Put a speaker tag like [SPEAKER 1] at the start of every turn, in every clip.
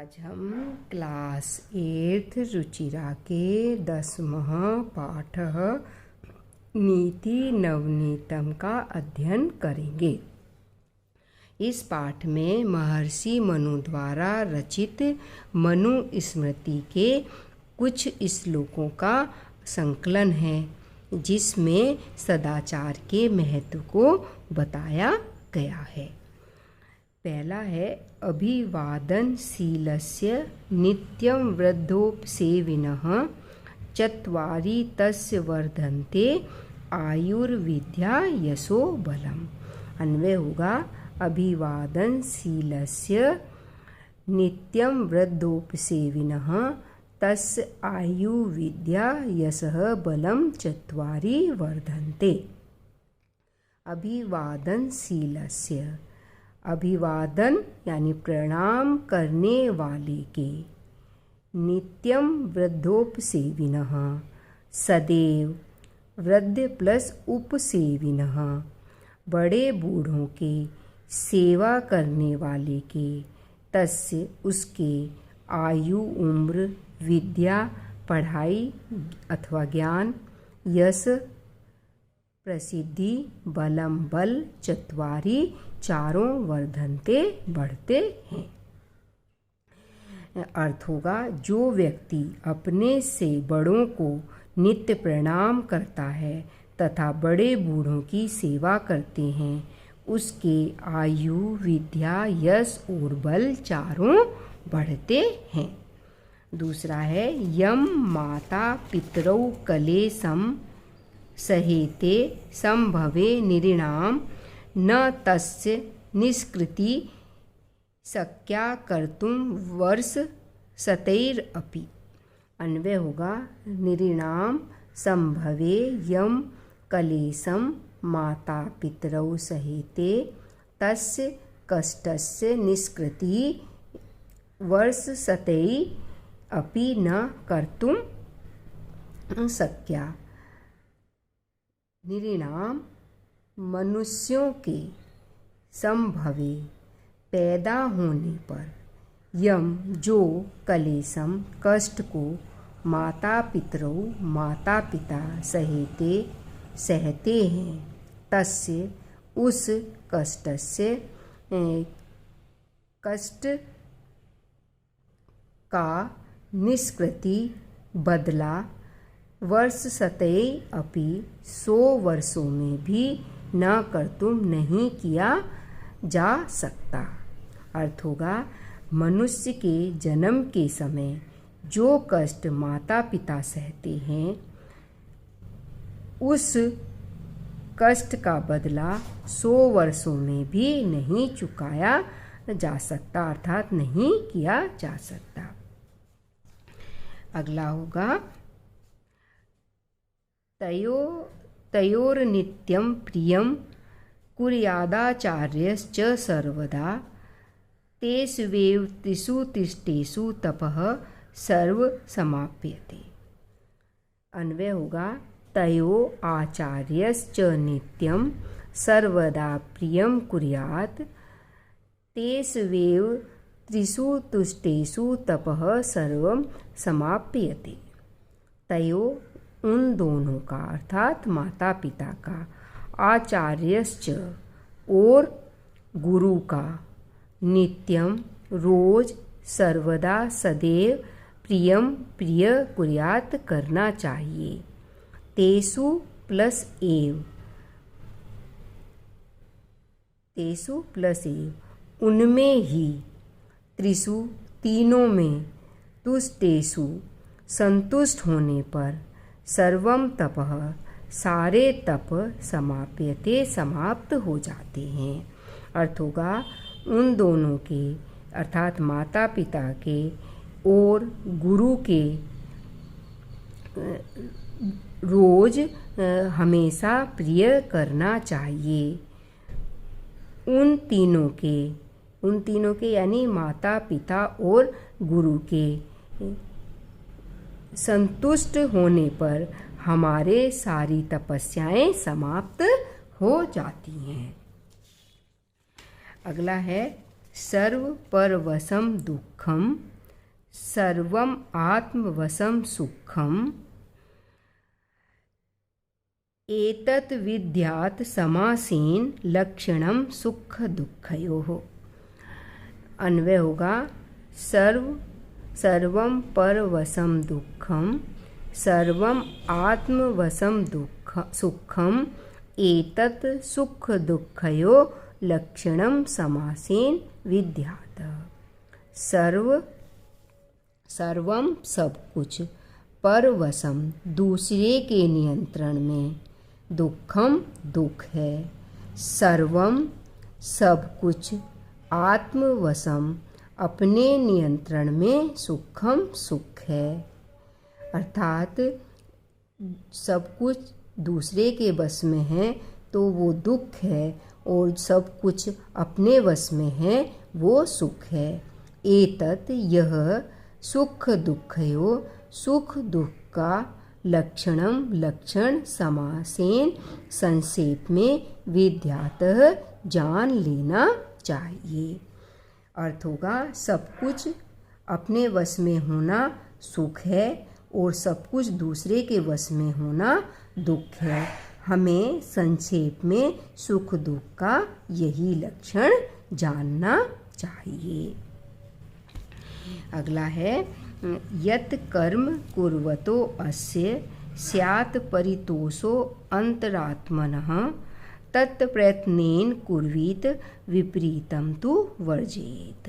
[SPEAKER 1] आज हम क्लास 8 रुचिरा के 10वां पाठ नीति नवनीतम का अध्ययन करेंगे। इस पाठ में महर्षि मनु द्वारा रचित मनु स्मृति के कुछ श्लोकों का संकलन है, जिसमें सदाचार के महत्व को बताया गया है। पहला है अभिवादनशीलस्य नित्यं वृद्धोपसेविनः चत्वारि तस्य वर्धन्ते आयुर्विद्या यशो बलम्। अन्वय होगा अभिवादनशीलस्य नित्यं वृद्धोपसेविनः तस्य आयुर्विद्या यशः बलं चत्वारि वर्धन्ते। अभिवादनशीलस्य, अभिवादन यानी प्रणाम करने वाले के, नित्यम वृद्धोपसेविनः सदैव, वृद्ध प्लस उपसेविनः बड़े बूढ़ों के सेवा करने वाले के, तस्य उसके, आयु उम्र, विद्या पढ़ाई अथवा ज्ञान, यश प्रसिद्धि, बलम बल, चत्वारि चारों वर्धनते बढ़ते हैं। अर्थ होगा जो व्यक्ति अपने से बड़ों को नित्य प्रणाम करता है तथा बड़े बूढ़ों की सेवा करते हैं, उसके आयु, विद्या, यश और बल चारों बढ़ते हैं। दूसरा है यम माता पितरौ कलेशम सहेते संभवे निरिणाम न तस्य निष्कृति शक्या कर्तुं वर्ष शतैरपि। अन्वय होगा निरिणाम संभवे यम कलेशम माता पितरौ सहेते तस्य कष्टस्य निष्कृति वर्ष शतैरपि न कर्तुं शक्या। निरिणाम मनुष्यों के संभवे पैदा होने पर, यम जो, कलेशम कष्ट को, माता पितरौ माता पिता सहेते सहते हैं, तस्य उस कष्टस्य कष्ट का निष्कृति बदला वर्ष शतैरपि 100 वर्षों में भी न कर्तुम नहीं किया जा सकता। अर्थ होगा मनुष्य के जन्म के समय जो कष्ट माता पिता सहते हैं, उस कष्ट का बदला 100 वर्षों में भी नहीं चुकाया जा सकता, अर्थात नहीं किया जा सकता। अगला होगा तयोर्नित्यं प्रियं कुर्यादाचार्यश्च सर्वदा तेष्वेव त्रिषु तिष्ठेषु तपः सर्व समाप्यते। अन्वय होगा तयो आचार्यश्च नित्यं सर्वदा प्रियं कुर्यात् तेष्वेव त्रिषु तुष्टेषु तपः सर्वं समाप्यते। तयो उन दोनों का, अर्थात माता पिता का, आचार्यश्च और गुरु का, नित्यम रोज, सर्वदा सदैव, प्रियम प्रिय कुर्यात करना चाहिए। तेषु प्लस एव, तेषु प्लस एव उनमें ही, त्रिषु तीनों में, तुष्टेषु संतुष्ट होने पर, सर्वम तपः सारे तप समाप्यते समाप्त हो जाते हैं। अर्थ होगा उन दोनों के, अर्थात माता पिता के और गुरु के रोज हमेशा प्रिय करना चाहिए। उन तीनों के यानी माता पिता और गुरु के संतुष्ट होने पर हमारे सारी तपस्याएं समाप्त हो जाती हैं। अगला है सर्व परवशम दुखम सर्वम आत्मवशम सुखम एतत् विद्यात् समासेन लक्षणम सुख दुःखयोः। अन्वय होगा सर्वम परवशम दुःखम सर्वम आत्मवशम सुखम एतत् सुख दुःखयो लक्षणम समासेन विद्यात्। सर्वम सब कुछ, परवशम दूसरे के नियंत्रण में, दुखम दुख है, सर्वम सब कुछ, आत्मवशम अपने नियंत्रण में, सुखम सुख है। अर्थात सब कुछ दूसरे के वश में है तो वो दुख है, और सब कुछ अपने वश में है वो सुख है। एतत् यह सुख दुःखयो सुख दुख का लक्षणम लक्षण समासेन संक्षेप में विद्यातः जान लेना चाहिए। अर्थ होगा सब कुछ अपने वश में होना सुख है और सब कुछ दूसरे के वश में होना दुख है। हमें संक्षेप में सुख दुख का यही लक्षण जानना चाहिए। अगला है यत् कर्म कुर्वतो अस्य स्यात् परितोषो अंतरात्मनः तत् प्रयत्नेन कुर्वीत विपरीतम तु वर्जेत।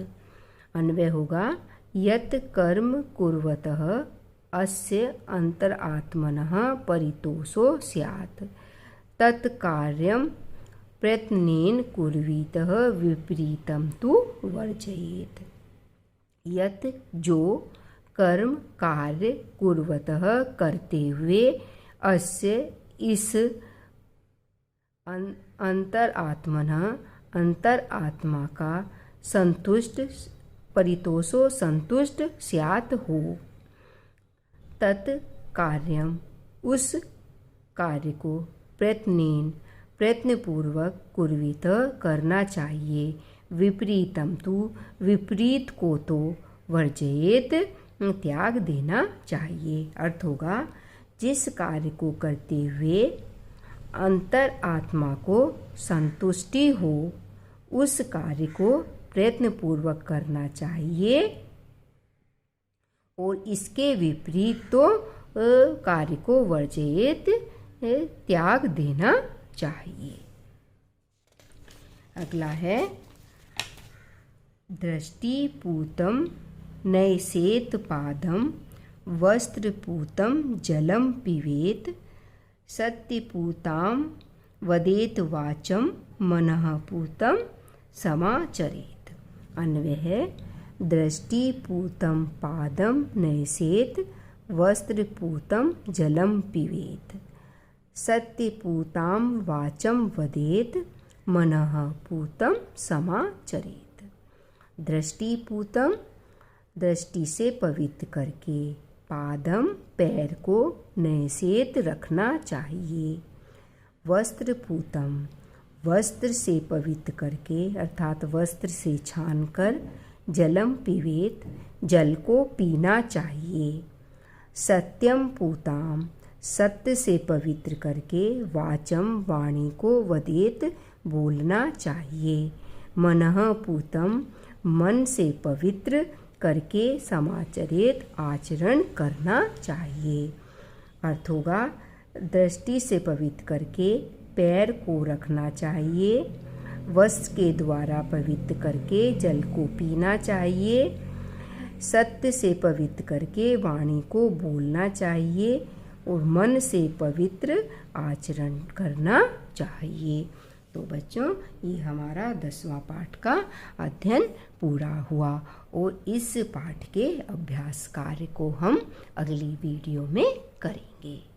[SPEAKER 1] अन्वय होगा यत् कर्म कुर्वतः अस्य अंतरात्मनः परितोषो स्यात् तत् कार्यं प्रयत्नेन कुर्वीतः विपरीतम तु वर्जयेत। यत् जो कर्म कार्य कुर्वतः करते हुए अस्य इस अंतरात्मनः अंतरात्मा का संतुष्ट परितोषो संतुष्ट स्यात् हो तत् कार्यम उस कार्य को प्रयत्नपूर्वक कुर्वीत करना चाहिए। विपरीतम तु विपरीत को तो वर्जयेत त्याग देना चाहिए। अर्थ होगा जिस कार्य को करते हुए अंतर आत्मा को संतुष्टि हो उस कार्य को प्रयत्नपूर्वक करना चाहिए और इसके विपरीत तो कार्य को वर्जयेत त्याग देना चाहिए। अगला है दृष्टिपूतम नैसेत पादम वस्त्रपूतम जलम पिबेत सत्यपूताम वदेत वाचम मनःपूतम समाचरेत। अन्वय है दृष्टिपूतम पादम नैसेत वस्त्रपूतम जलम पिबेत सत्यपूताम वाचम वदेत मनःपूतम समाचरेत। दृष्टिपूतम दृष्टि से पवित्र करके, पादम पैर को नैसेत रखना चाहिए, वस्त्रपूतम वस्त्र से पवित्र करके अर्थात वस्त्र से छानकर, जलम पिबेत जल को पीना चाहिए, सत्यम पूताम सत्य से पवित्र करके, वाचम वाणी को वदेत बोलना चाहिए, मनःपूतम मन से पवित्र करके समाचरेत आचरण करना चाहिए। अर्थ होगा दृष्टि से पवित्र करके पैर को रखना चाहिए, वस्त्र के द्वारा पवित्र करके जल को पीना चाहिए, सत्य से पवित्र करके वाणी को बोलना चाहिए और मन से पवित्र आचरण करना चाहिए। तो बच्चों ये हमारा 10वां पाठ का अध्ययन पूरा हुआ और इस पाठ के अभ्यास कार्य को हम अगली वीडियो में करेंगे।